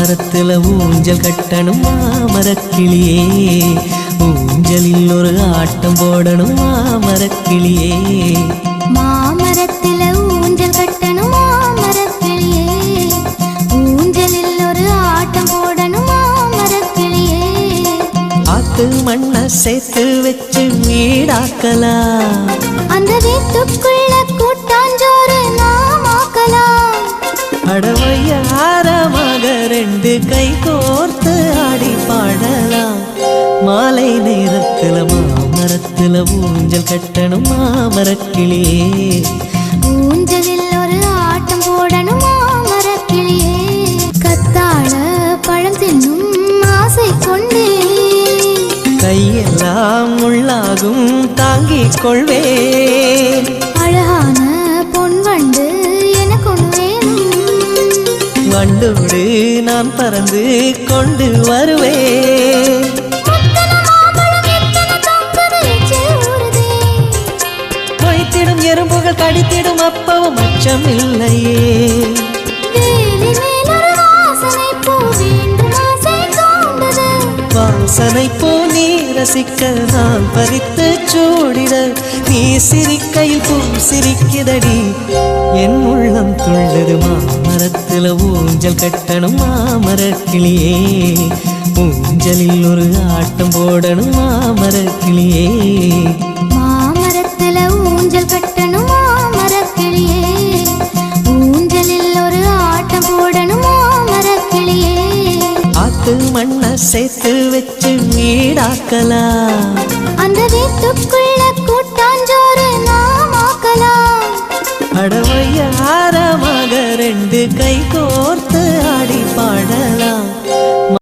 மாமரத்துல ஊஞ்சல் கட்டணும் மாமரக்கிளியே, ஊஞ்சலில் ஒரு ஆட்டம் போடணும் மாமரக்கிளியே. மாமரத்துல ஊஞ்சல் கட்டணும் மாமரக்கிளியே, ஊஞ்சலில் ஒரு ஆட்டம் போடணும் மாமரக்கிளியே. ஆத்து மண்ண சேர்த்து வச்சு வீடாக்கலாம், அந்த வீட்டுக்குள்ள கூட்டாஞ்சோறு நாம் ஆக்கலாம். அடவையாரமாக ரெண்டு கை கோர்த்து ஆடி பாடலாம். மாலை நேரத்துல மாமரத்துல ஊஞ்சல் கட்டணும் மாமரக்கிளியே, ஊஞ்சலில் ஒரு ஆட்டம் போடணும் மாமரக்கிளியே. கத்தாழ பழம் தின்னும் ஆசை கொண்டே, கையெல்லாம் உள்ளாகும் தாங்கிக் கொள்வேன். அழகான பொன் வண்டு எனக்கொன்று வேணும், வண்டோடு நான் பறந்து கொண்டு வருவேன். மொய்த்திடும் எறும்புகள் கடித்திடும் அப்பவும் அச்சம் இல்லையே. வாசனை பூ நீ ரசிக்க நான் பறித்து சூடிட, நீ சிரிக்கையில் பூ சிரிக்குதடி என் உள்ளம் துள்ளுது. மாமரத்துல ஊஞ்சல் கட்டணும் மாமரக்கிளியே, ஊஞ்சலில் ஒரு ஆட்டம் போடணும் மாமரக்கிளியே. மாமரத்துல ஊஞ்சல் கட்டணும் மாமரக்கிளியே, ஊஞ்சலில் ஒரு ஆட்டம் போடணும் மாமரக்கிளியே. ஆத்து மண்ண சேர்த்து வச்சு வீடாக்கலாம், அந்த வீட்டுக்குள்ள கூட்டாஞ்சோறு நாம் ஆக்கலாம். அடவையாரமாக ரெண்டு கை கோர்த்து ஆடி